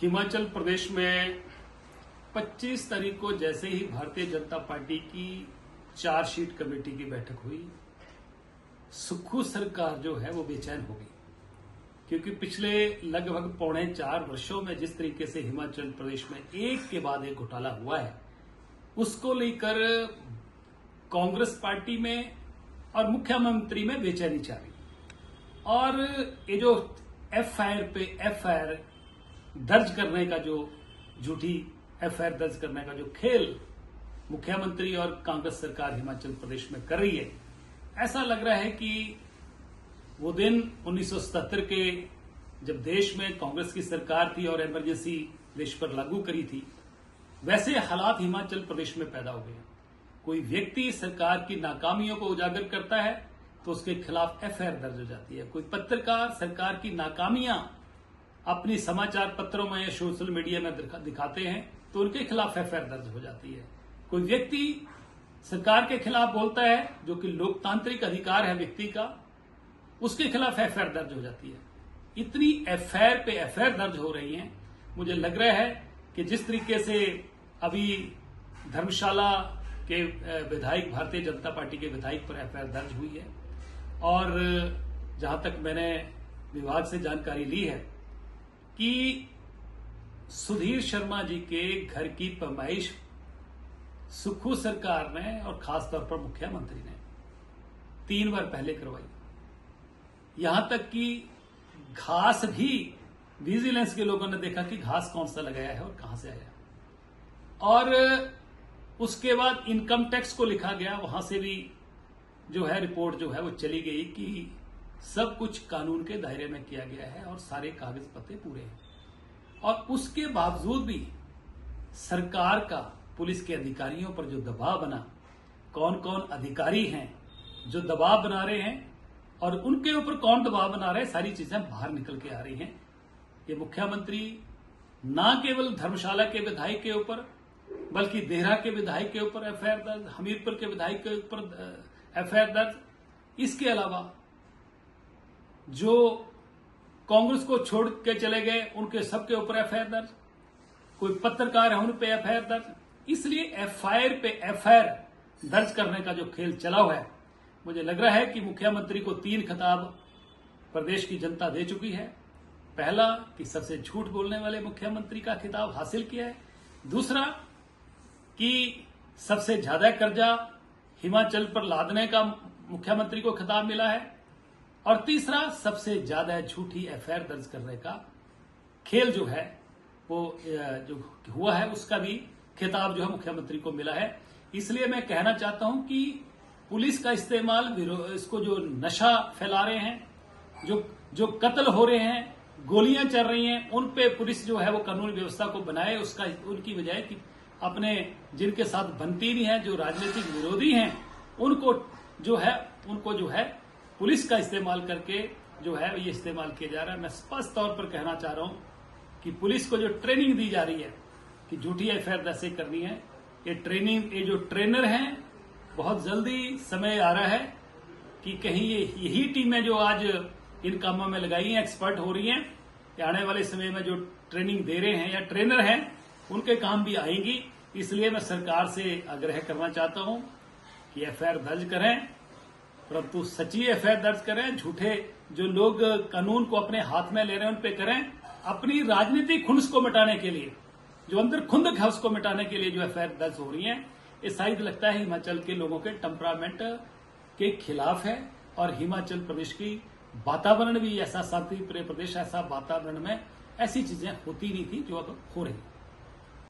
हिमाचल प्रदेश में 25 तारीख को जैसे ही भारतीय जनता पार्टी की चार्जशीट कमेटी की बैठक हुई, सुक्खू सरकार जो है वो बेचैन हो गई, क्योंकि पिछले लगभग 3.25 वर्षों में जिस तरीके से हिमाचल प्रदेश में एक के बाद एक घोटाला हुआ है, उसको लेकर कांग्रेस पार्टी में और मुख्यमंत्री में बेचैनी छा रही। और ये जो एफआईआर पे एफआईआर दर्ज करने का, जो झूठी एफआईआर दर्ज करने का जो खेल मुख्यमंत्री और कांग्रेस सरकार हिमाचल प्रदेश में कर रही है, ऐसा लग रहा है कि वो दिन 1977 के जब देश में कांग्रेस की सरकार थी और इमरजेंसी देश पर लागू करी थी, वैसे हालात हिमाचल प्रदेश में पैदा हो गए। कोई व्यक्ति सरकार की नाकामियों को उजागर करता है तो उसके खिलाफ एफआईआर दर्ज हो जाती है। कोई पत्रकार सरकार की नाकामियां अपनी समाचार पत्रों में या सोशल मीडिया में दिखाते हैं तो उनके खिलाफ एफआईआर दर्ज हो जाती है। कोई व्यक्ति सरकार के खिलाफ बोलता है, जो कि लोकतांत्रिक अधिकार है व्यक्ति का, उसके खिलाफ एफआईआर दर्ज हो जाती है। इतनी एफआईआर पे एफआईआर दर्ज हो रही हैं। मुझे लग रहा है कि जिस तरीके से अभी धर्मशाला के विधायक, भारतीय जनता पार्टी के विधायक पर एफआईआर दर्ज हुई है, और जहां तक मैंने विभाग से जानकारी ली है कि सुधीर शर्मा जी के घर की पैमाइश सुक्खू सरकार ने और खासतौर पर मुख्यमंत्री ने 3 बार पहले करवाई। यहां तक कि घास भी विजिलेंस के लोगों ने देखा कि घास कौन सा लगाया है और कहां से आया, और उसके बाद इनकम टैक्स को लिखा गया, वहां से भी जो है रिपोर्ट जो है वो चली गई कि सब कुछ कानून के दायरे में किया गया है और सारे कागज पत्ते पूरे हैं। और उसके बावजूद भी सरकार का पुलिस के अधिकारियों पर जो दबाव बना, कौन कौन अधिकारी हैं जो दबाव बना रहे हैं और उनके ऊपर कौन दबाव बना रहे हैं, सारी चीजें बाहर निकल के आ रही हैं। ये मुख्यमंत्री ना केवल धर्मशाला के विधायक के ऊपर, बल्कि देहरा के विधायक के ऊपर एफआईआर दर्ज, हमीरपुर के विधायक के ऊपर एफआईआर दर्ज, इसके अलावा जो कांग्रेस को छोड़ के चले गए उनके सबके ऊपर एफआईआर दर्ज, कोई पत्रकार है उन पे एफआईआर दर्ज। इसलिए एफआईआर पे एफआईआर दर्ज करने का जो खेल चला हुआ है, मुझे लग रहा है कि मुख्यमंत्री को 3 खिताब प्रदेश की जनता दे चुकी है। पहला कि सबसे झूठ बोलने वाले मुख्यमंत्री का खिताब हासिल किया है। दूसरा कि सबसे ज्यादा कर्जा हिमाचल पर लादने का मुख्यमंत्री को खिताब मिला है। और तीसरा, सबसे ज्यादा झूठी एफआईआर दर्ज करने का खेल जो है वो जो हुआ है, उसका भी खिताब जो है मुख्यमंत्री को मिला है। इसलिए मैं कहना चाहता हूं कि पुलिस का इस्तेमाल, इसको जो नशा फैला रहे हैं, जो कत्ल हो रहे हैं, गोलियां चल रही हैं, उन पे पुलिस जो है वो कानून व्यवस्था को बनाए, उसका उनकी बजाय कि अपने जिनके साथ बनती नहीं है, जो राजनीतिक विरोधी हैं, उनको जो है पुलिस का इस्तेमाल करके जो है ये इस्तेमाल किया जा रहा है। मैं स्पष्ट तौर पर कहना चाह रहा हूं कि पुलिस को जो ट्रेनिंग दी जा रही है कि झूठी एफआईआर कैसे करनी है, ये ट्रेनिंग, ये जो ट्रेनर हैं, बहुत जल्दी समय आ रहा है कि कहीं यही टीमें जो आज इन कामों में लगाई हैं, एक्सपर्ट हो रही हैं, आने वाले समय में जो ट्रेनिंग दे रहे हैं या ट्रेनर हैं, उनके काम भी आएंगी। इसलिए मैं सरकार से आग्रह करना चाहता हूं कि एफआईआर दर्ज करें, परंतु सच्ची एफआईआर दर्ज करें। झूठे जो लोग कानून को अपने हाथ में ले रहे हैं उन पे करें। अपनी राजनीतिक खुंस को मिटाने के लिए, जो अंदर खुंदक है उसको मिटाने के लिए जो एफआईआर दर्ज हो रही है, ये शायद लगता है हिमाचल के लोगों के टेम्परामेंट के खिलाफ है। और हिमाचल प्रदेश की वातावरण भी ऐसा, शांति प्रिय प्रदेश, ऐसा वातावरण में ऐसी चीजें होती नहीं थी जो अब हो रही।